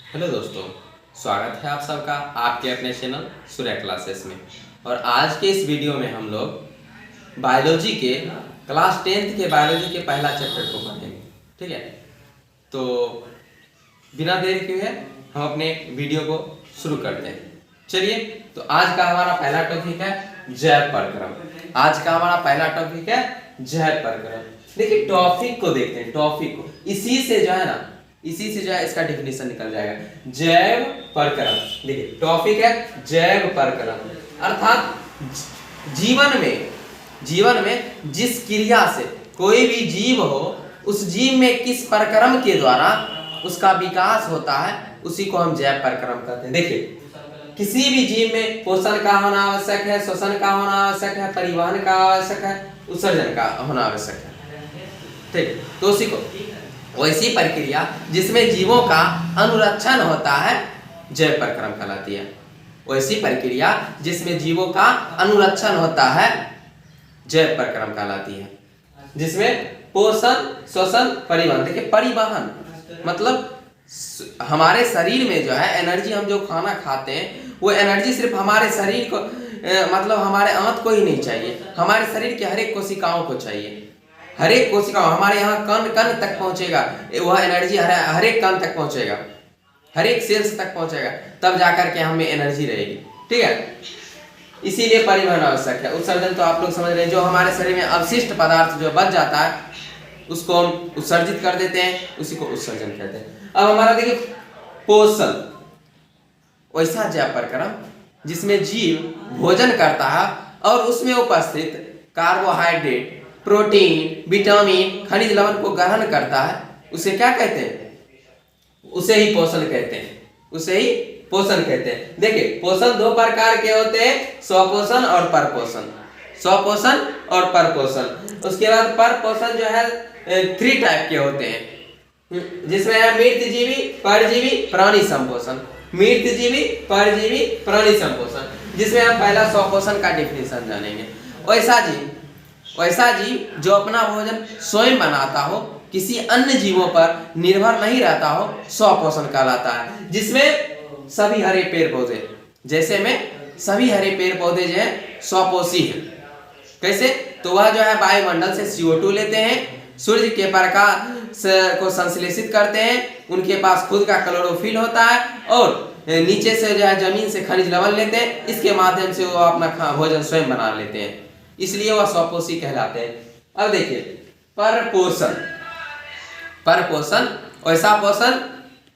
Hello दोस्तों, स्वागत है आप सबका आपके अपने चैनल सूर्य क्लासेस में। और आज के इस वीडियो में हम लोग बायोलॉजी के क्लास 10th के बायोलॉजी के पहला चैप्टर को पढ़ेंगे। ठीक है, तो बिना देर किए हम अपने वीडियो को शुरू करते हैं। चलिए, तो आज का हमारा पहला टॉपिक है जैव प्रक्रम। आज का हमारा पहला टॉपिक है जैव प्रक्रम। देखिए, टॉपिक को देखते हैं, टॉपिक को इसी से जो है इसका डेफिनेशन निकल जाएगा। जैव प्रक्रम, देखिए टॉपिक है जैव प्रक्रम, अर्थात जीवन में जिस क्रिया से कोई भी जीव हो, उस जीव में किस प्रक्रम के द्वारा उसका विकास होता है, उसी को हम जैव प्रक्रम कहते हैं। देखिए, किसी भी जीव में पोषण का होना आवश्यक है, श्वसन का होना आवश्यक है, परिवहन का आवश्यक है, उत्सर्जन का होना आवश्यक है। ठीक, तो उसी को वैसी प्रक्रिया जिसमें जीवों का अनुरक्षण होता है जैव प्रक्रम कहलाती है। वैसी प्रक्रिया जिसमें जीवों का अनुरक्षण होता है जैव प्रक्रम कहलाती है, जिसमें पोषण, श्वसन, परिवहन। देखिए, परिवहन मतलब हमारे शरीर में जो है एनर्जी, हम जो खाना खाते हैं वो एनर्जी सिर्फ हमारे शरीर को मतलब हमारे आंत को ही नहीं चाहिए, हमारे शरीर के हर एक कोशिकाओं को चाहिए। हर एक कोशिका हमारे यहाँ कण कण तक पहुंचेगा, वह एनर्जी हर एक कण तक पहुंचेगा, हर एक सेल्स तक पहुंचेगा, तब जाकर के हमें एनर्जी रहेगी। ठीक है, इसीलिए परिवहन आवश्यक है। उत्सर्जन तो आप लोग समझ रहे हैं, जो हमारे शरीर में अवशिष्ट पदार्थ जो बच जाता है उसको हम उत्सर्जित कर देते हैं, उसी को उत्सर्जन कहते हैं। अब हमारा देखिए पोषण, वैसा जैव प्रक्रम जिसमें जीव भोजन करता है और उसमें उपस्थित कार्बोहाइड्रेट, प्रोटीन, विटामिन, खनिज लवण को ग्रहण करता है, उसे क्या कहते हैं? उसे ही पोषण कहते हैं, उसे ही पोषण कहते हैं। देखिए, पोषण दो प्रकार के होते हैं, स्वपोषण और परपोषण। स्वपोषण और परपोषण। उसके बाद परपोषण जो है 3 टाइप के होते हैं, जिसमें है मृतजीवी, परजीवी, प्राणी संपोषण। मृतजीवी, परजीवी, प्राणी संपोषण, जिसमें हम पहला स्वपोषण का डेफिनेशन जानेंगे। वैसा जीव जो अपना भोजन स्वयं बनाता हो, किसी अन्य जीवों पर निर्भर नहीं रहता हो, स्वपोषण कहलाता है। जिसमें सभी हरे पेड़ पौधे, जैसे में सभी हरे पेड़ पौधे जो है स्वपोषी हैं। कैसे? तो वह जो है वायुमंडल से CO2 लेते हैं, सूर्य के प्रकाश को संश्लेषित करते हैं, उनके पास खुद का क्लोरोफिल होता है, और नीचे से जो है जमीन से खनिज लवण लेते हैं, इसके माध्यम से वो अपना भोजन स्वयं बना लेते हैं, इसलिए वह स्वपोषी कहलाते हैं। अब देखिए परपोषण, वैसा पोषण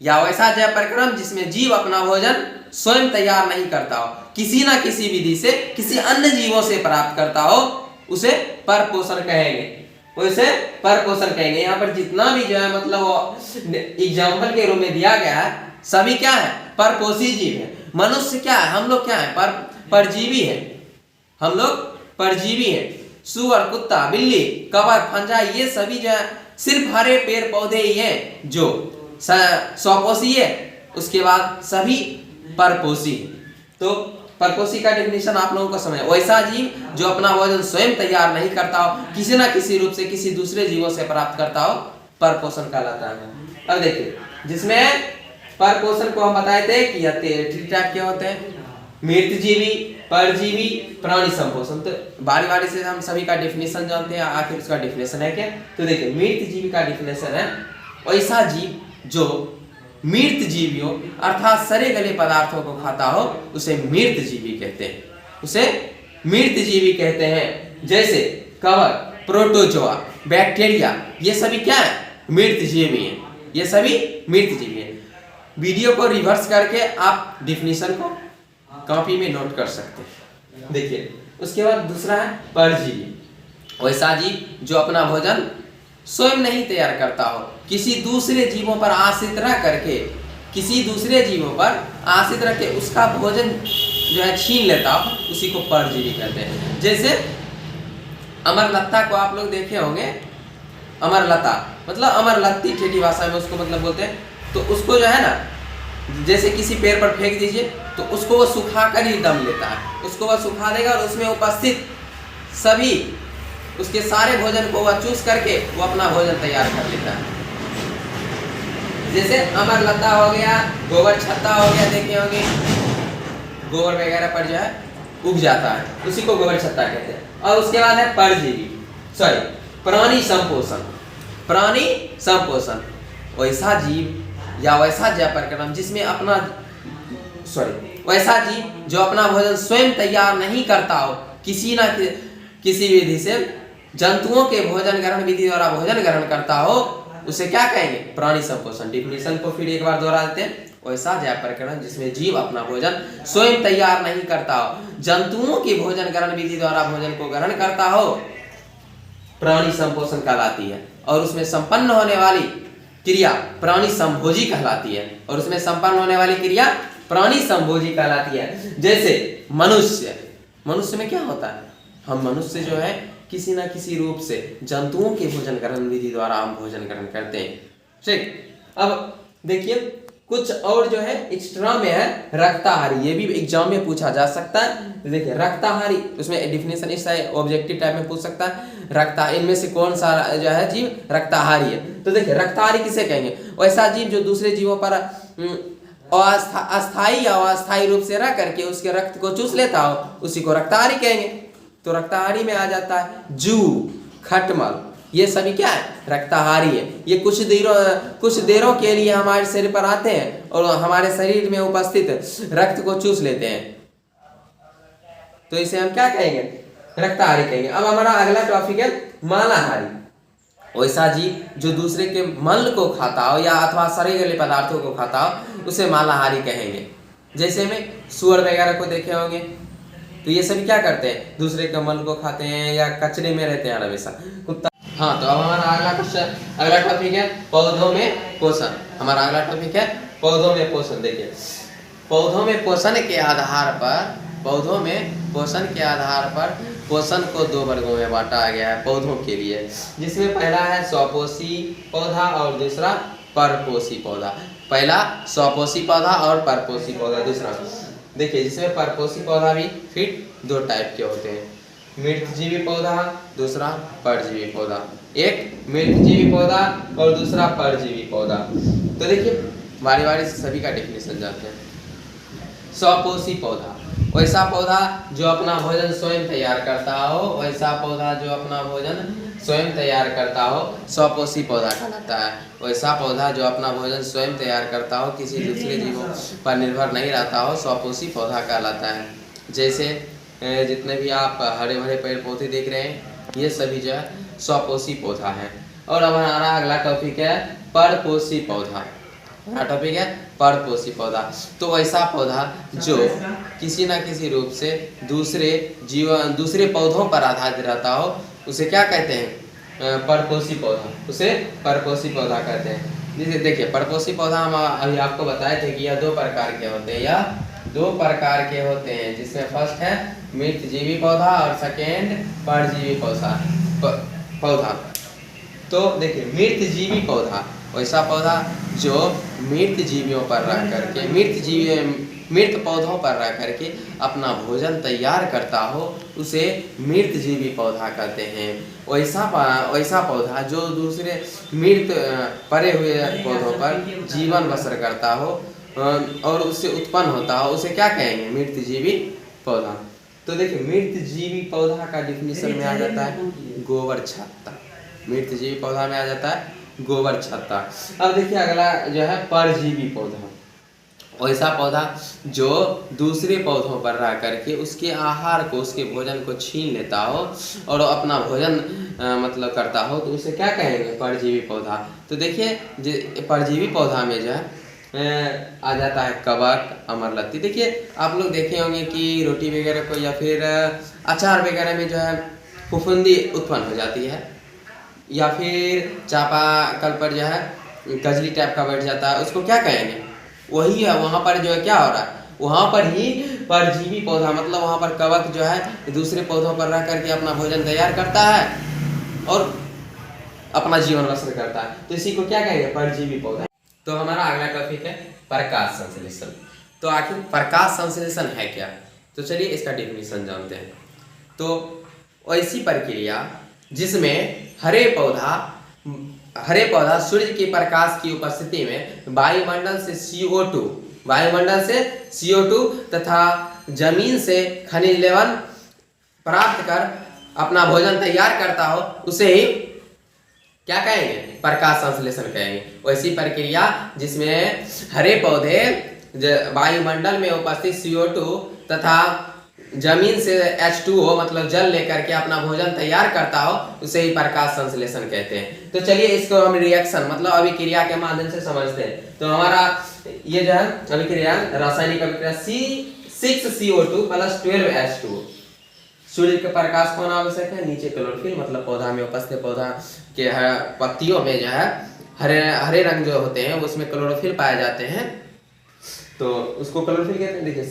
या वैसा जैव प्रक्रम जिसमें जीव अपना भोजन स्वयं तैयार नहीं करता हो, किसी ना किसी विधि से किसी अन्य जीवों से प्राप्त करता हो, उसे परपोषण कहेंगे। उसे परपोषण कहेंगे। यहाँ पर जितना भी जो है मतलब एग्जाम्पल के रूप में दिया गया है, सभी क्या है? परपोषी जीव है। मनुष्य क्या है? हम लोग क्या है? परजीवी है, हम लोग परजीवी है। सुअर, कुत्ता, बिल्ली, कवक, फंजा, ये सभी जो है सिर्फ हरे पेड़ पौधे ही हैं जो स्वपोषी है। उसके बाद सभी परपोषी। तो परपोषी का डेफिनेशन आप लोगों को समझ, वैसा जीव जो अपना भोजन स्वयं तैयार नहीं करता हो, किसी ना किसी रूप से किसी दूसरे जीवों से प्राप्त करता हो, परपोषण कहलाता है। अब देखिए, जिसमें परपोषण को हम बताए थे कि 3 टाइप के होते हैं, मृतजीवी, परजीवी, प्राणी संपोषण। तो बारी बारी से हम सभी का डेफिनेशन जानते हैं। आखिर उसका डेफिनेशन है क्या? तो देखिए, मृतजीवी का डेफिनेशन है वैसा जीव जो मृत जीवी हो, अर्थात सड़े गले पदार्थों को खाता हो, उसे मृत जीवी कहते हैं, उसे मृत जीवी कहते हैं। जैसे कवक, प्रोटोजोआ, बैक्टीरिया, ये सभी क्या है? मृत जीवी हैं, ये सभी मृत जीवी हैं। वीडियो को रिवर्स करके आप डेफिनेशन को कॉपी में नोट कर सकते हैं। देखिए, उसके बाद दूसरा है परजीवी, वैसा जीव जो अपना भोजन स्वयं नहीं तैयार करता हो, किसी दूसरे जीवों पर आश्रित रह करके, किसी दूसरे जीवों पर आश्रित रह के उसका भोजन जो है छीन लेता हो, उसी को परजीवी कहते हैं। जैसे अमरलत्ता को आप लोग देखे होंगे, अमरलता मतलब अमरलत्ती ठेठी भाषा में उसको मतलब बोलते हैं। तो उसको जो है ना, जैसे किसी पेड़ पर फेंक दीजिए तो उसको वो सुखा कर ही दम लेता है, उसको वह सुखा देगा और उसमें उपस्थित सभी उसके सारे भोजन को वह चूस करके वो अपना भोजन तैयार कर लेता है। जैसे अमरलता हो गया, गोबर छत्ता हो गया, देखे होंगे गोबर वगैरह पर जो है उग जाता है, उसी को गोबर छत्ता कहते हैं। और उसके बाद है परजीवी, सॉरी प्राणी संपोषण। प्राणी संपोषण वैसा जीव या वैसा जय प्रक्रम जिसमें अपना वैसा जीव जो अपना भोजन स्वयं तैयार नहीं करता हो, किसी विधि से जंतुओं के भोजन ग्रहण विधि द्वारा भोजन ग्रहण करता हो, उसे क्या कहेंगे? प्राणी संपोषण। डिफिनेशन को फिर एक बार दोहरा देते हैं। वैसा जय प्रकरण जिसमें जीव अपना भोजन स्वयं तैयार नहीं करता हो, जंतुओं की भोजन ग्रहण विधि द्वारा भोजन को ग्रहण करता हो, प्राणी संपोषण कहलाती है। और उसमें संपन्न होने वाली क्रिया प्राणी संभोजी कहलाती है। और उसमें संपन्न होने वाली क्रिया प्राणी संभोजी कहलाती है। जैसे मनुष्य में क्या होता है? हम मनुष्य जो है किसी ना किसी रूप से जंतुओं के भोजन ग्रहण विधि द्वारा हम भोजन ग्रहण करते हैं। ठीक, अब देखिए कुछ और जो है एक्स्ट्रा में है रक्ताहारी। ये भी एग्जाम में पूछा जा सकता है। देखिए रक्ताहारी, उसमें डिफिनेशन इस ऑब्जेक्टिव टाइप में पूछ सकता है। इनमें से कौन सा जो है जीव रक्ताहारी है? तो देखिए रक्ताहारी किसे कहेंगे? वैसा जीव जो दूसरे जीवों पर अस्थायी या अस्थायी रूप से रह करके उसके रक्त को चूस लेता हो, उसी को रक्ताहारी कहेंगे। तो रक्ताहारी में आ जाता है जू, खटमल, ये सभी क्या है? रक्ताहारी है। ये कुछ देरों के लिए हमारे शरीर पर आते हैं और हमारे शरीर में उपस्थित रक्त को चूस लेते हैं, तो इसे हम क्या कहेंगे? रक्ताहारी कहेंगे। अब हमारा अगला टॉपिक है मांसाहारी। वैसा जीव जो दूसरे के मल को खाता हो या अथवा शरीर पदार्थों को खाता हो, उसे मांसाहारी कहेंगे। जैसे में सुअर वगैरह को देखे होंगे, तो ये सभी क्या करते हैं? दूसरे के मल को खाते हैं या कचरे में रहते हैं हमेशा। कुत्ता। हाँ, तो अब हमारा अगला टॉपिक है पौधों में पोषण। हमारा अगला टॉपिक है पौधों में पोषण। देखिए पौधों में पोषण के आधार पर पोषण को दो वर्गों में बांटा गया है पौधों के लिए, जिसमें पहला है स्वपोषी पौधा और दूसरा परपोषी पौधा। पहला स्वपोषी पौधा और परपोषी पौधा। दूसरा देखिए जिसमें परपोषी पौधा भी फिर दो टाइप के होते हैं, मृतजीवी पौधा, दूसरा परजीवी पौधा। एक मृतजीवी पौधा और दूसरा परजीवी पौधा। तो देखिए बारी बारी से सभी का डेफिनेशन जानते हैं। स्वपोषी पौधा वैसा पौधा जो अपना भोजन स्वयं तैयार करता हो, स्वपोषी पौधा कहलाता है। वैसा पौधा जो अपना भोजन स्वयं तैयार करता हो, किसी दूसरे जीवों पर निर्भर नहीं रहता हो, स्वपोषी पौधा कहलाता है। जैसे जितने भी आप हरे भरे पेड़ पौधे देख रहे हैं, ये सभी जो है स्वपोषी पौधा है। और अब हमारा अगला टॉपिक है परपोषी पौधा। टॉपिक है परपोषी पौधा। तो ऐसा पौधा जो किसी न किसी रूप से दूसरे पौधों पर आधारित रहता हो, उसे क्या कहते हैं? परपोषी पौधा। उसे परपोषी पौधा कहते हैं। देखिए परपोषी पौधा हम अभी आपको बताए थे कि यह दो प्रकार के होते हैं, जिसमें फर्स्ट है मृतजीवी पौधा और सेकेंड परजीवी पौधा। तो देखिए मृतजीवी पौधा वैसा पौधा जो मृत पौधों पर रह करके अपना भोजन तैयार करता हो, उसे मृतजीवी पौधा कहते हैं। वैसा पौधा जो दूसरे मृत पड़े हुए पौधों पर जीवन बसर करता हो और उससे उत्पन्न होता हो, उसे क्या कहेंगे? मृतजीवी पौधा। तो देखिए मृतजीवी पौधा का डिफिनीशन में आ जाता है गोबर छत्ता। मृतजीवी पौधा में आ जाता है गोबर छत्ता। अब देखिए अगला जो है परजीवी पौधा। वैसा पौधा जो दूसरे पौधों पर रह करके उसके आहार को, उसके भोजन को छीन लेता हो और अपना भोजन मतलब करता हो, तो उसे क्या कहेंगे? परजीवी पौधा। तो देखिए परजीवी पौधा में जो है आ जाता है कवक, अमरलत्ती। देखिए आप लोग देखे होंगे कि रोटी वगैरह को या फिर अचार वगैरह में जो है फफूंदी उत्पन्न हो जाती है, या फिर चापाकल पर जो है कजली टाइप का बैठ जाता है, उसको क्या कहेंगे? वही है, वहाँ पर जो है क्या हो रहा है? वहाँ पर ही परजीवी पौधा, मतलब वहाँ पर कवक जो है दूसरे पौधों पर रह करके अपना भोजन तैयार करता है और अपना जीवन बसर करता है, तो इसी को क्या कहेंगे? परजीवी पौधा। तो हमारा अगला टॉपिक है प्रकाश संश्लेषण। तो आखिर प्रकाश संश्लेषण है क्या? तो चलिए इसका डेफिनेशन जानते हैं। तो ऐसी प्रक्रिया जिसमें हरे पौधा हरे पौधा सूर्य के प्रकाश की उपस्थिति में वायुमंडल से CO2 तथा जमीन से खनिज लवण प्राप्त कर अपना भोजन तैयार करता हो, उसे ही क्या कहेंगे? प्रकाश संश्लेषण कहेंगे। वैसी प्रक्रिया जिसमें हरे पौधे वायुमंडल में उपस्थित CO2 तथा जमीन से H2O मतलब जल लेकर के अपना भोजन तैयार करता हो, उसे ही प्रकाश संश्लेषण कहते हैं। तो चलिए इसको हम रिएक्शन मतलब अभिक्रिया के माध्यम से समझते हैं। तो हमारा ये जो है अभिक्रिया रासायनिक अभिक्रिया C6CO2 + 12H2O। सूर्य के प्रकाश कौन आवश्यक है? नीचे क्लोरोफिल मतलब पौधा में उपस्थित पौधा के पत्तियों में जो है हरे रंग जो होते हैं उसमें क्लोरोफिल पाए जाते हैं, तो उसको क्लोरोफिल कहते हैं। देखिए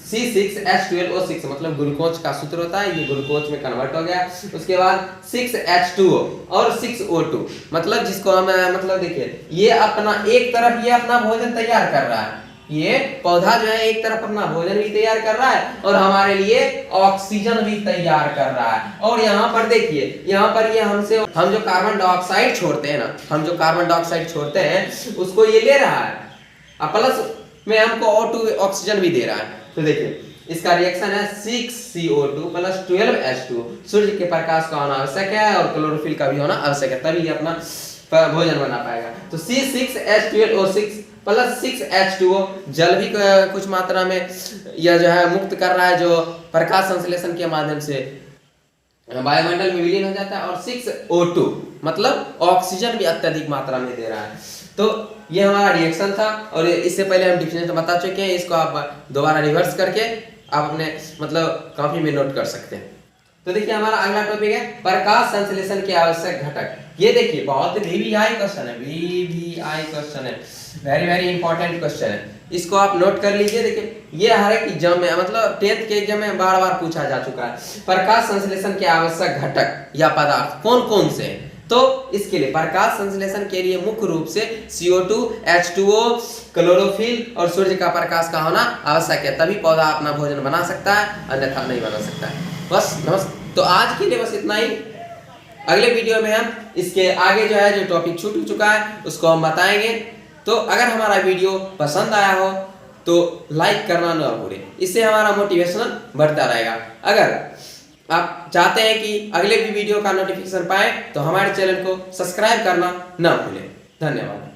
C6H12O6 मतलब ग्लूकोज का सूत्र होता है, ये ग्लूकोज में कन्वर्ट हो गया। उसके बाद 6H2O और 6O2 मतलब जिसको हम मतलब देखिए ये अपना एक तरफ ये अपना भोजन तैयार कर रहा है, ये पौधा जो है एक तरफ अपना भोजन भी तैयार कर रहा है और हमारे लिए ऑक्सीजन भी तैयार कर रहा है। और यहाँ पर देखिए यहाँ पर ये हम जो कार्बन डाइऑक्साइड छोड़ते हैं ना, हम जो कार्बन डाइऑक्साइड छोड़ते हैं उसको ये ले रहा है और प्लस में हमको O2 ऑक्सीजन भी दे रहा है। तो देखिए इसका रिएक्शन है 6CO2 + 12H2। सूर्य के प्रकाश का होना आवश्यक है और क्लोरोफिल का भी होना आवश्यक है, तभी ये अपना भोजन बना पाएगा। तो C6H12O6 + 6H2O जल भी कुछ मात्रा में यह जो है मुक्त कर रहा है, जो प्रकाश संश्लेषण के माध्यम से वायुमंडल में विलीन हो जाता है, और 6O2 मतलब ऑक्सीजन भी अत्यधिक मात्रा में दे रहा है। तो ये हमारा रिएक्शन था और इससे पहले हम डिफिनेशन बता चुके हैं, इसको आप दोबारा रिवर्स करके आप अपने मतलब कॉपी में नोट कर सकते हैं। तो देखिए हमारा अगला टॉपिक है प्रकाश संश्लेषण के आवश्यक घटक। ये देखिए बहुत VVI क्वेश्चन है, VVI क्वेश्चन है, वेरी वेरी इंपॉर्टेंट क्वेश्चन है, इसको आप नोट कर लीजिए। देखिए ये हर एक एग्जाम में मतलब 10th के एग्जाम में बार बार पूछा जा चुका है। प्रकाश संश्लेषण के आवश्यक घटक या पदार्थ कौन कौन से हैं? तो इसके लिए प्रकाश संश्लेषण के लिए मुख्य रूप से CO2, H2O, क्लोरोफिल और सूर्य का प्रकाश का होना आवश्यक है, तभी पौधा अपना भोजन बना सकता है, अन्यथा नहीं बना सकता है। बस नमस्ते। तो आज के लिए बस इतना ही। अगले वीडियो में हम इसके आगे जो है जो टॉपिक छूट चुका है उसको हम बताएंगे। तो अगर हमारा वीडियो पसंद आया हो तो लाइक करना न भूलें, इससे हमारा मोटिवेशन बढ़ता रहेगा। अगर आप चाहते हैं कि अगले भी वीडियो का नोटिफिकेशन पाएं तो हमारे चैनल को सब्सक्राइब करना न भूलें। धन्यवाद।